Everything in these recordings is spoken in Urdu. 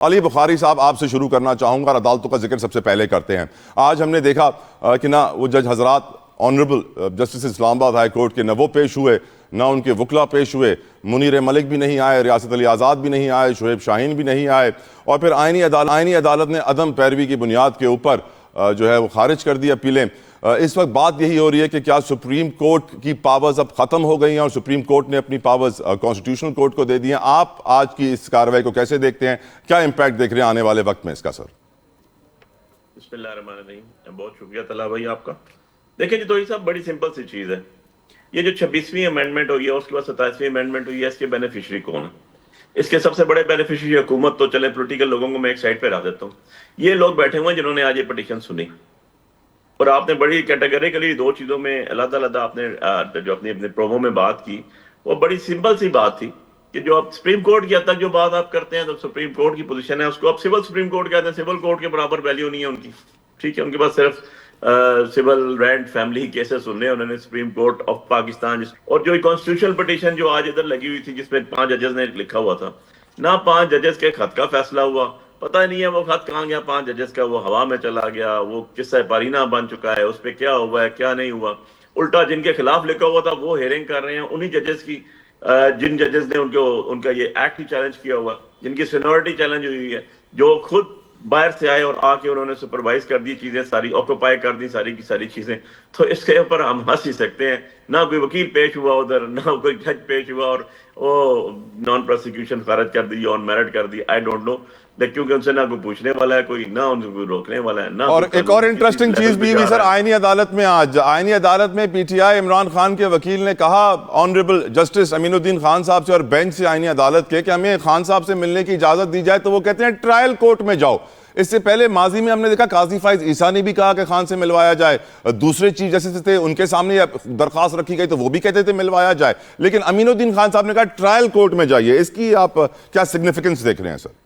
علی بخاری صاحب، آپ سے شروع کرنا چاہوں گا اور عدالتوں کا ذکر سب سے پہلے کرتے ہیں۔ آج ہم نے دیکھا کہ نہ وہ جج حضرات آنریبل جسٹس اسلام آباد ہائی کورٹ کے نہ وہ پیش ہوئے، نہ ان کے وکلا پیش ہوئے۔ منیر ملک بھی نہیں آئے، ریاست علی آزاد بھی نہیں آئے، شعیب شاہین بھی نہیں آئے، اور پھر آئینی عدالت نے عدم پیروی کی بنیاد کے اوپر جو ہے وہ خارج کر دی اپیلیں۔ اس وقت بات یہی ہو رہی ہے کہ کیا سپریم کورٹ کی پاورز اب ختم ہو گئی ہیں اور سپریم کورٹ نے اپنی پاورز کانسٹیٹیوشنل کورٹ کو دے دی ہیں؟ آپ آج کی اس کارروائی کو کیسے دیکھتے ہیں؟ کیا امپیکٹ دیکھ رہے ہیں آنے والے وقت میں اس کا سر؟ بسم اللہ الرحمن الرحیم۔ بہت شکریہ طلحہ بھائی آپ کا۔ دیکھیں جی توہی صاحب، بڑی سمپل سی چیز ہے۔ یہ جو 26ویں امینڈمنٹ ہوئی ہے، اس کے بعد 27ویں امینڈمنٹ ہوئی ہے، اس کے بینیفیشری کون ہے؟ اس کے سب سے بڑے بینیفیشری حکومت تو چلے پولیٹیکل لوگوں کو میں ایک سائڈ پہ رکھ دیتا ہوں۔ یہ لوگ بیٹھے ہوئے ہیں جنہوں نے آج یہ پٹیشن سنی، اور آپ نے بڑی کیٹیگریکلی دو چیزوں میں علیحدہ آپ نے جو اپنے پرومو میں بات کی، وہ بڑی سمپل سی بات تھی کہ جو آپ سپریم کورٹ کی حد تک جو بات آپ کرتے ہیں، تو سپریم کورٹ کی پوزیشن ہے، اس کو آپ سول سپریم کورٹ کہتے ہیں۔ سول کورٹ کے برابر ویلیو نہیں ہے ان کی، ٹھیک ہے؟ ان کے پاس صرف سول رینٹ فیملی کیسز سننے انہوں نے سپریم کورٹ آف پاکستان۔ اور جو کانسٹیٹیوشنل پٹیشن جو آج ادھر لگی ہوئی تھی، جس میں 5 ججز نے لکھا ہوا تھا، نہ 5 ججز کے خط کا فیصلہ ہوا، پتہ نہیں ہے وہ خط کہاں گیا 5 ججز کا، وہ ہوا میں چلا گیا، وہ قصہ پارینہ بن چکا ہے، اس پہ کیا ہوا ہے کیا نہیں ہوا۔ الٹا جن کے خلاف لکھا ہوا تھا وہ ہیئرنگ کر رہے ہیں انہی ججز کی، جن ججز نے ان کا یہ ایکٹ ہی چیلنج کیا ہوا، جن کی سینیورٹی چیلنج ہوئی ہے، جو خود باہر سے آئے اور آ کے انہوں نے سپروائز کر دی چیزیں ساری، آکوپائی کر دی ساری کی ساری چیزیں۔ تو اس کے اوپر ہم ہنس ہی سکتے ہیں، نہ کوئی وکیل پیش ہوا ادھر، نہ کوئی جج پیش ہوا، اور وہ نان پروسیکیوشن خارج کر دی، آن میرٹ کر دی۔ آئی ڈونٹ نو، کیونکہ ان سے نہ کوئی پوچھنے والا ہے کوئی، نہ ان سے کوئی روکنے والا ہے، نہ اور ایک اور انٹرسٹنگ چیز بھی ہوئی سر آئینی عدالت میں۔ آج آئینی عدالت میں P T I Imran Khan کے وکیل نے کہا آنریبل جسٹس امین الدین خان صاحب سے اور بینچ سے آئینی عدالت کے کہ ہمیں خان صاحب سے ملنے کی اجازت دی جائے، تو وہ کہتے ہیں ٹرائل کورٹ میں جاؤ۔ اس سے پہلے ماضی میں ہم نے دیکھا قاضی فائز عیسیٰ نے بھی کہا کہ خان سے ملوایا جائے، دوسرے چیف جسٹس تھے ان کے سامنے درخواست رکھی گئی تو وہ بھی کہتے تھے ملوایا جائے، لیکن امین الدین خان صاحب نے کہا ٹرائل کورٹ میں جائیے۔ اس کی آپ کیا سگنیفیکنس دیکھ رہے ہیں سر؟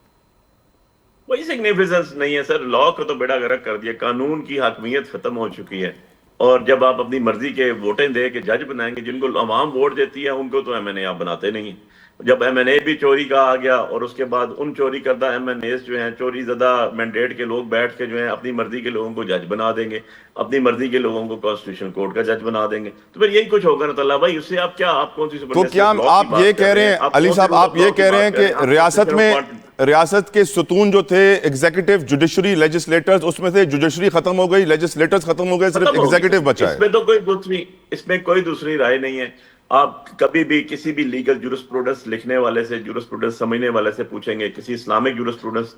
کوئی سگنیفیکنس نہیں ہے سر، لا کو تو بیڑا غرق کر دیا، قانون کی حاکمیت ختم ہو چکی ہے، اور جب آپ اپنی مرضی کے ووٹیں دے کے جج بنائیں گے، جن کو عوام ووٹ دیتی ہے ان کو تو ایم این اے آپ بناتے نہیں ہیں۔ جب ایم این اے بھی چوری کا آ گیا، اور اس کے بعد ان چوری کردہ ایم این ایز جو ہیں، چوری زدہ مینڈیٹ کے لوگ بیٹھ کے جو ہیں اپنی مرضی کے لوگوں کو جج بنا دیں گے، اپنی مرضی کے لوگوں کو کانسٹیٹیوشن کورٹ کا جج بنا دیں گے، تو پھر یہی کچھ ہوگا نا طلحہ بھائی۔ اس سے آپ کیا، آپ کون سی تو کیا آپ یہ کہہ رہے ہیں علی صاحب، آپ یہ کہہ رہے ہیں کہ ریاست کے ستون جو تھے ایگزیکٹو، جوڈیشری، لیجسلیٹرز، اس میں سے جوڈیشری ختم ہو گئی، لیجسلیٹرز ختم ہو گئے، صرف ایگزیکٹو بچا ہے۔ اس میں تو کوئی دوسری رائے نہیں ہے۔ آپ کبھی بھی کسی بھی لیگل جورسپروڈنس لکھنے والے سے، جورسپروڈنس سمجھنے والے سے پوچھیں گے، کسی اسلامک جورسپروڈنس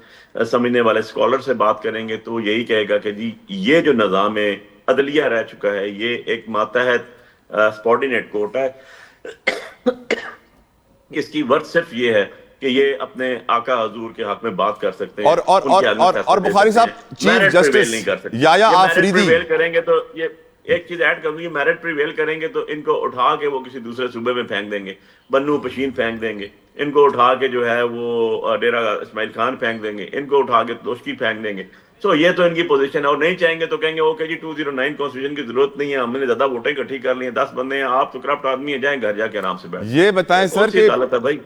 سمجھنے والے اسکالر سے بات کریں گے، تو یہی کہے گا کہ جی یہ جو نظام عدلیہ رہ چکا ہے، یہ ایک ماتحت سبارڈینیٹ کورٹ ہے۔ اس کی ورث صرف یہ ہے کہ یہ اپنے آقا حضور کے حق میں بات کر سکتے ہیں، اور بخاری صاحب چیف جسٹس یایا آفریدی کریں گے تو یہ ایک چیز ایڈ کروں گی، میرٹ پریویل کریں گے تو ان کو اٹھا کے وہ کسی دوسرے صوبے میں پھینک دیں گے، بنو پشین پھینک دیں گے، ان کو اٹھا کے جو ہے وہ ڈیرہ اسماعیل خان پھینک دیں گے، ان کو اٹھا کے دوشکی پھینک دیں گے۔ سو یہ تو ان کی پوزیشن ہے، اور نہیں چاہیں گے تو کہیں گے اوکے جی 209 کانسٹیٹیوشن کی ضرورت نہیں ہے، ہم نے زیادہ ووٹیں اکٹھی کر لی ہیں، 10 بندے ہیں، آپ تو کرپٹ آدمی ہیں، جائیں گھر جا کے آرام سے بیٹھ۔ یہ بتائیں سر کہ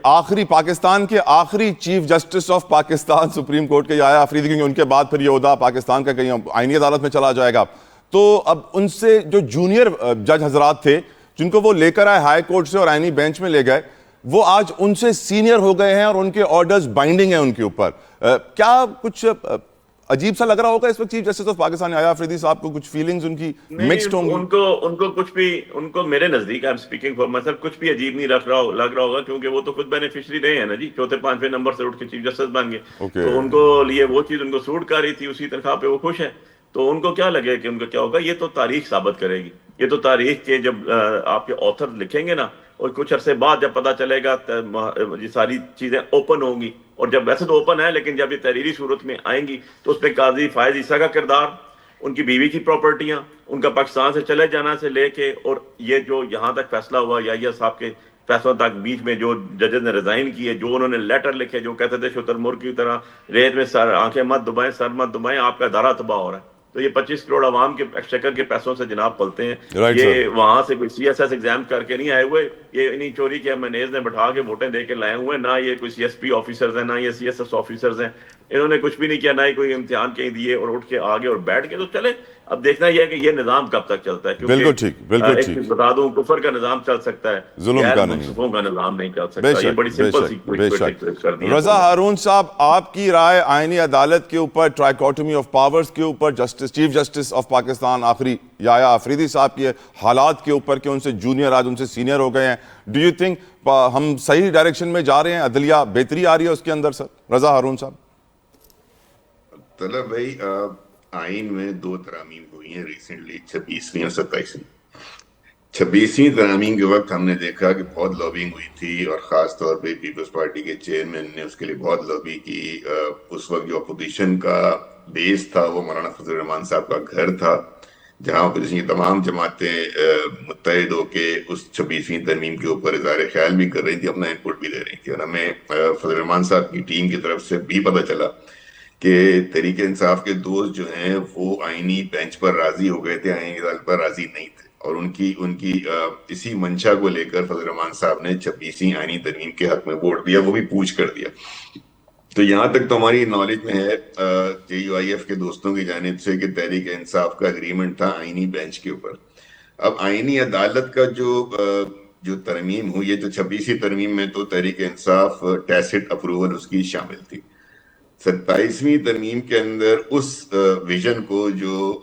آخری پاکستان کے آخری chief justice of Pakistan supreme court کے یایا آفریدی، کیونکہ ان کے بعد پھر یہ عہدہ پاکستان کا کہیں آئینی عدالت میں چلا جائے گا، تو اب ان سے جو جونیئر جج حضرات تھے جن کو وہ لے کر آئے ہائی کورٹ سے اور آئینی بینچ میں لے گئے، وہ آج ان سے سینئر ہو گئے ہیں اور ان کے آرڈرز بائنڈنگ ہیں ان کے اوپر۔ کیا کچھ عجیب سا لگ رہا ہوگا اس وقت chief justice of Pakistan Yahya Afridi صاحب کو؟ کچھ فیلنگز ان کی مکسڈ ہوں گی؟ ان کو کچھ بھی، ان کو میرے نزدیک، I am speaking for my self, کچھ بھی عجیب نہیں لگ رہا ہوگا، کیونکہ وہ تو خود بینیفیشری رہے ہیں نا جی، 4تھے 5ویں نمبر سے اٹھ کے چیف جسٹس بن گئے، تو ان کو لیے وہ چیز ان کو سوٹ کر رہی تھی، اسی تنخواہ پہ وہ خوش ہیں، تو ان کو کیا لگے کہ ان کا کیا ہوگا، یہ تو تاریخ ثابت کرے گی۔ یہ تو تاریخ کے جب آپ کے آتھر لکھیں گے نا، اور کچھ عرصے بعد جب پتہ چلے گا یہ ساری چیزیں اوپن ہوں گی، اور جب ویسے تو اوپن ہے لیکن جب یہ تحریری صورت میں آئیں گی تو اس پہ قاضی فائز عیسیٰ کا کردار، ان کی بیوی کی پراپرٹیاں، ان کا پاکستان سے چلے جانا سے لے کے، اور یہ جو یہاں تک فیصلہ ہوا یایا صاحب کے فیصلوں تک، بیچ میں جو ججز نے ریزائن کیے، جو انہوں نے لیٹر لکھے، جو کہتے تھے شتر مرغ کی طرح ریت میں سر آنکھیں مت دبائیں، سر مت دبائیں، آپ کا ادارہ تباہ ہو رہا ہے۔ تو یہ 25 کروڑ عوام کے ایکسچیکر کے پیسوں سے جناب پلتے ہیں. Right, یہ sir. وہاں سے کوئی سی ایس ایس ایگزام کر کے نہیں آئے ہوئے, یہ انہیں چوری کے MNAs نے بٹھا کے ووٹیں دے کے لائے ہوئے ہیں, نہ یہ کوئی CSP آفیسرز ہیں, نہ یہ CSS آفیسرز ہیں. انہوں نے کچھ بھی نہیں کیا, نہ ہی کوئی امتحان کہیں دیے, اور اٹھ کے آگے اور بیٹھ کے. تو چلے اب دیکھنا یہ ہے کہ یہ نظام کب تک چلتا ہے, بالکل ٹھیک, بالکل ایک ٹھیک, بتا دوں کفر کا نظام چل سکتا ہے, ظلم کا غیر نہیں. منصفوں کا نظام نہیں چل بے سکتا. یہ شک, بڑی بے سمپل شک, سی بے کوئی شک. کر دی. رضا ہارون صاحب, آپ کی رائے آئینی عدالت کے اوپر, ٹرائیکوٹمی آف پاورز کے اوپر, چیف جسٹس آف پاکستان آخری یحییٰ آفریدی صاحب کے حالات کے اوپر کہ ان سے جونیئر آج ان سے سینئر ہو گئے ہیں, ڈو یو تھنک ہم صحیح ڈائریکشن میں جا رہے ہیں, عدلیہ بہتری آ رہی ہے اس کے اندر سر؟ رضا ہارون صاحب. طلب بھائی, آئین میں 2 ترامیم ہوئی ہیں ریسنٹلی, 26ویں اور 27ویں. 26ویں ترامیم کے وقت ہم نے دیکھا کہ بہت لابنگ ہوئی تھی, اور خاص طور پہ پیپلز پارٹی کے چیئرمین نے اس کے لیے بہت لابی کی. اس وقت جو اپوزیشن کا بیس تھا وہ مولانا فضل الرحمان صاحب کا گھر تھا, جہاں اپوزیشن کی تمام جماعتیں متحد ہو کے اس 26ویں ترمیم کے اوپر اظہار خیال بھی کر رہی تھی, اپنا انپٹ بھی دے رہی تھی. اور ہمیں فضل الرحمان صاحب کی ٹیم کی طرف سے بھی پتہ چلا کہ تحریک انصاف کے دوست جو ہیں وہ آئینی بینچ پر راضی ہو گئے تھے, آئینی عدالت پر راضی نہیں تھے, اور ان کی اسی منشا کو لے کر فضل الرحمان صاحب نے 26ویں آئینی ترمیم کے حق میں ووٹ دیا, وہ بھی پوچھ کر دیا. تو یہاں تک تو ہماری نالج میں ہے JUIF کے دوستوں کی جانب سے کہ تحریک انصاف کا اگریمنٹ تھا آئینی بینچ کے اوپر. اب آئینی عدالت کا جو ترمیم ہوئی ہے, جو 26ویں ترمیم میں تو تحریک انصاف ٹیسٹ اپروول اس کی شامل تھی. 27ویں ترمیم کے اندر اس ویژن کو جو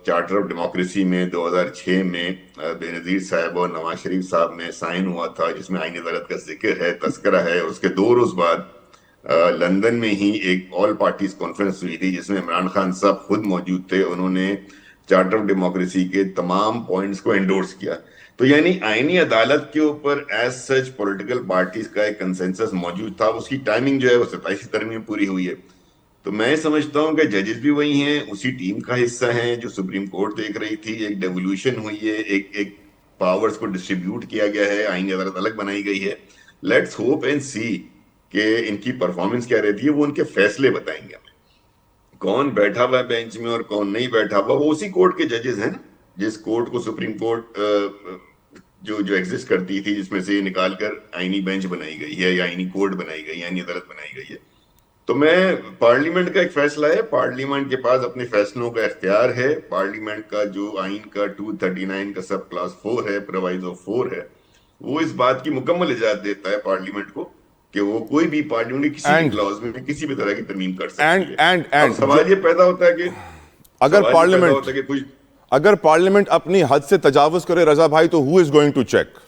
چارٹر آف ڈیموکریسی میں 2006 میں بے نظیر صاحب اور نواز شریف صاحب میں سائن ہوا تھا, جس میں آئینی عدالت کا ذکر ہے, تذکرہ ہے, اس کے 2 روز بعد لندن میں ہی ایک آل پارٹیز کانفرنس ہوئی تھی جس میں عمران خان صاحب خود موجود تھے. انہوں نے چارٹر آف ڈیموکریسی کے تمام پوائنٹس کو انڈورس کیا. تو یعنی آئینی عدالت کے اوپر ایز سچ پولیٹیکل پارٹیز کا ایک کنسنسس موجود تھا. اس کی ٹائمنگ جو ہے وہ 27ویں ترمیم پوری ہوئی ہے. تو میں سمجھتا ہوں کہ ججز بھی وہی ہیں, اسی ٹیم کا حصہ ہیں جو سپریم کورٹ دیکھ رہی تھی. ایک ڈیولیوشن ہوئی ہے, ایک پاورز کو ڈسٹریبیوٹ کیا گیا ہے, آئینی عدالت الگ بنائی گئی ہے. لیٹس ہوپ اینڈ سی کہ ان کی پرفارمنس کیا رہتی ہے. وہ ان کے فیصلے بتائیں گے ہمیں, کون بیٹھا ہوا ہے بینچ میں اور کون نہیں بیٹھا ہوا. وہ اسی کورٹ کے ججز ہیں نا, جس کورٹ کو سپریم کورٹ جو ایگزسٹ کرتی تھی, جس میں سے نکال کر آئینی بینچ بنائی گئی ہے یا آئینی کورٹ بنائی گئی ہے, آئینی عدالت بنائی گئی ہے. تو میں پارلیمنٹ کا ایک فیصلہ ہے, پارلیمنٹ کے پاس اپنے فیصلوں کا اختیار ہے. پارلیمنٹ کا جو آئین کا 239 کا سب کلاس 4 ہے, پرووائزو 4 ہے, وہ اس بات کی مکمل اجازت دیتا ہے پارلیمنٹ کو کہ وہ کوئی بھی پارلیمنٹ کی کسی بھی کلاز میں کسی بھی طرح کی ترمیم کر سکتی ہے. اب سوال یہ پیدا ہوتا ہے کہ اگر پارلیمنٹ اپنی حد سے تجاوز کرے رضا بھائی, تو ہو از گوئنگ ٹو چیک؟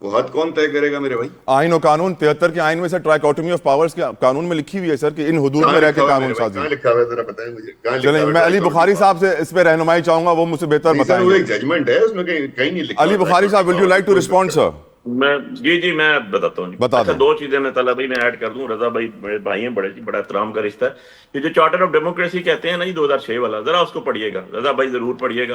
وہ حد کون طے کرے گا میرے بھائی؟ آئین و قانون 73 کے آئین میں سے ٹرائیکوٹمی آف پاورز کے قانون میں لکھی ہوئی ہے سر کہ ان حدود میں رہ کے قانون سازی. کہاں لکھا ہوا ہے ذرا بتائیں مجھے. چلیں, میں علی بخاری صاحب سے اس پہ رہنمائی چاہوں گا, وہ مجھ سے بہتر بتائیں وہ گے. ایک ججمنٹ ہے, اس میں کہیں نہیں لکھا. علی بخاری صاحب, will you like to respond sir? جی میں بتاتا ہوں. بتا دیں. 2 چیزیں میں طلب میں ایڈ کر دوں. رضا بھائی میرے بھائی ہیں, بڑا احترام کا رشتہ ہے. یہ جو چارٹر آف ڈیموکریسی کہتے ہیں نا جی 2006 والا, ذرا اس کو پڑھیے گا رضا بھائی, ضرور پڑھیے گا.